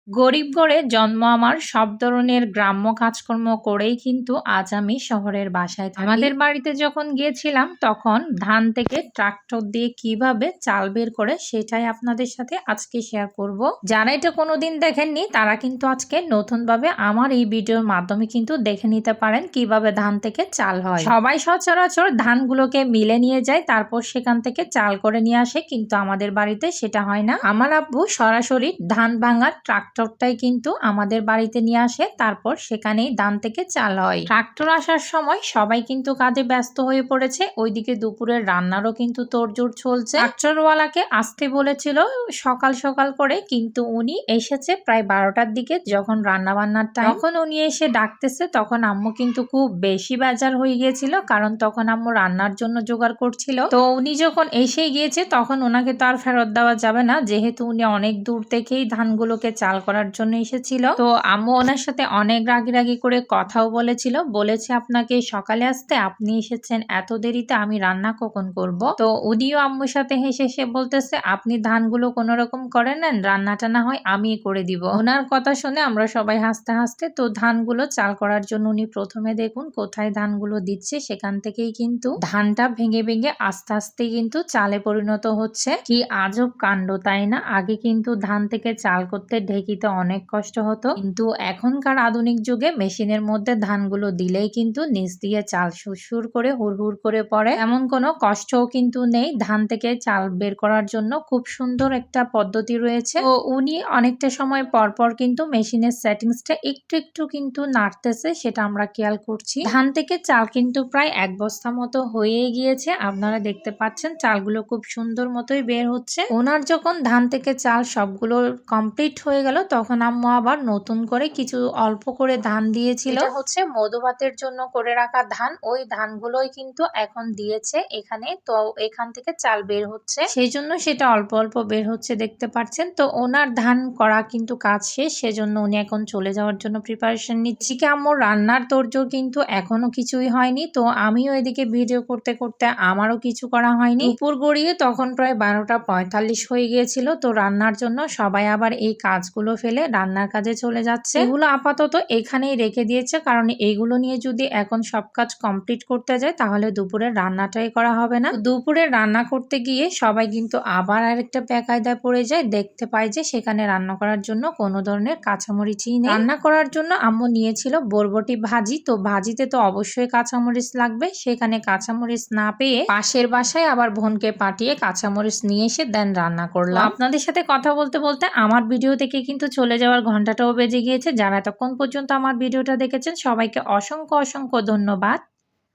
গরিব ঘরে জন্ম আমার, সব ধরনের গ্রাম্য কাজকর্ম করেই কিন্তু আজ আমি শহরের বাসায় থাকি। আমাদের বাড়িতে যখন গিয়েছিলাম তখন ধান থেকে ট্রাক্টর দিয়ে কিভাবে চাল বের করে সেটাই আপনাদের সাথে আজকে শেয়ার করব। যারা এটা কোনোদিন দেখেননি তারা কিন্তু আজকে নতুন ভাবে আমার এই ভিডিওর মাধ্যমে কিন্তু দেখে নিতে পারেন কিভাবে ধান থেকে চাল হয়। সবাই সচরাচর ধানগুলোকে মিলে নিয়ে যায়, তারপর সেখান থেকে চাল করে নিয়ে আসে, কিন্তু আমাদের বাড়িতে সেটা হয় না। আমার আব্বু সরাসরি ধান ভাঙার ট্রাক্টরটাই কিন্তু আমাদের বাড়িতে নিয়ে আসে, তারপর সেখানেই ধান থেকে চাল হয়। ট্রাক্টর আসার সময় সবাই কিন্তু কাজে ব্যস্ত হয়ে পড়েছে, ওইদিকে দুপুরের রান্নারও কিন্তু তোড়জোড় চলছে। ট্রাক্টরওয়ালাকে আসতে বলেছিল সকাল সকাল করে, কিন্তু উনি এসেছে প্রায় 12টার দিকে, যখন রান্না বান্নার টাইম। তখন উনি এসে ডাকতেছে, তখন আম্মু কিন্তু খুব বেশি বেজার হয়ে গিয়েছিল, কারণ তখন আম্মু রান্নার জন্য জোগাড় করছিল। তো উনি যখন এসে গিয়েছে তখন ওনাকে তো আর ফেরত দেওয়া যাবে না, যেহেতু উনি অনেক দূর থেকেই ধানগুলোকে চাল করার জন্য এসেছিল। তো আম্মু ওনার সাথে অনেক রাগি করে কথাও বলেছে আপনাকে সকালে আসতে, আপনি এসেছেন এত দেরিতে, আমি রান্না কখন করব। তো উনিও আম্মুর সাথে হেসে হেসে বলতেছে, আপনি ধানগুলো কোনো রকম করে নেন, রান্নাটা না হয় আমি করে দিব। ওনার কথা শুনে আমরা সবাই হাসতে হাসতে তো ধানগুলো চাল করার জন্য উনি প্রথমে দেখুন কোথায় ধানগুলো দিচ্ছে, সেখান থেকেই কিন্তু ধানটা ভেঙে ভেঙে আস্তে আস্তে কিন্তু চালে পরিণত হচ্ছে। কি আজব কাণ্ড, তাই না? আগে কিন্তু ধান থেকে চাল করতে ঢেকিতে অনেক কষ্ট হতো, কিন্তু এখনকার আধুনিক যুগে মেশিনের মধ্যে ধানগুলো দিলেই কিন্তু নিচ দিয়ে চাল সুরসুর করে হুড়হুড় করে পড়ে। এমন কোনো কষ্টও কিন্তু নেই ধান থেকে চাল বের করার জন্য, খুব সুন্দর একটা পদ্ধতি রয়েছে। তো উনি অনেকটা সময় পর পর কিন্তু মেশিনের সেটিংসটা একটু একটু কিন্তু নাড়তেছে, সেটা আমরা খেয়াল করছি। ধান থেকে চাল কিন্তু প্রায় 1 বস্তা মতো হয়ে গিয়েছে, আপনারা দেখতে পাচ্ছেন চালগুলো খুব সুন্দর মতোই বের হচ্ছে। ওনার যখন ধান থেকে চাল সবগুলো কমপ্লিট হয়ে গেল, তখন আম্মু আবার নতুন করে কিছু অল্প করে ধান দিয়েছিল। এটা হচ্ছে মধুভাতের জন্য করে রাখা ধান, ওই ধানগুলোই কিন্তু এখন দিয়েছে এখানে। তো এখান থেকে চাল বের হচ্ছে, সেই জন্য সেটা অল্প অল্প বের হচ্ছে দেখতে পাচ্ছেন। তো ওনার ধান করা কিন্তু কাজ শেষ, সেজন্য উনি এখন চলে যাওয়ার জন্য প্রিপারেশন নিচ্ছি। কি আম্মুর রান্নার তোড়জোড় কিন্তু এখনো কিছুই হয়নি, তো আমিও এদিকে ভিডিও করতে করতে আমারও কিছু করা হয়নি। দুপুর গড়িয়ে তখন প্রায় 12টা 45 হয়ে গিয়েছিল। তো রান্নার জন্য সবাই আবার এই কাজগুলো ফেলে রান্নার কাজে চলে যাচ্ছে। এগুলো আপাতত এখানেই রেখে দিয়েছে, কারণ এইগুলো নিয়ে যদি এখন সব কাজ কমপ্লিট করতে যায় তাহলে দুপুরের রান্নাটাই করা হবে না। দুপুরে রান্না করতে গিয়ে সবাই কিন্তু আবার আরেকটা বেকায়দায় পড়ে যায়, দেখতে পাই যে সেখানে রান্না করার জন্য কোনো ধরনের কাঁচামরিচই নেই। রান্না করার জন্য আম্মু নিয়েছিল বরবটি ভাজি, তো ভাজিতে তো অবশ্যই কাঁচামরিচ লাগবে, সেখানে কাঁচামরিচ না পেয়ে পাশের বাসায় আবার বোনকে পাঠিয়ে কাঁচামরিচ নিয়ে এসে দেন রান্না করলাম। আপনাদের সাথে কথা বলতে বলতে আমার ভিডিও থেকে কিন্তু চলে যাওয়ার ঘন্টাটাও বেজে গিয়েছে। যারা এতক্ষণ পর্যন্ত আমার ভিডিওটা দেখেছেন সবাইকে অসংখ্য অসংখ্য ধন্যবাদ।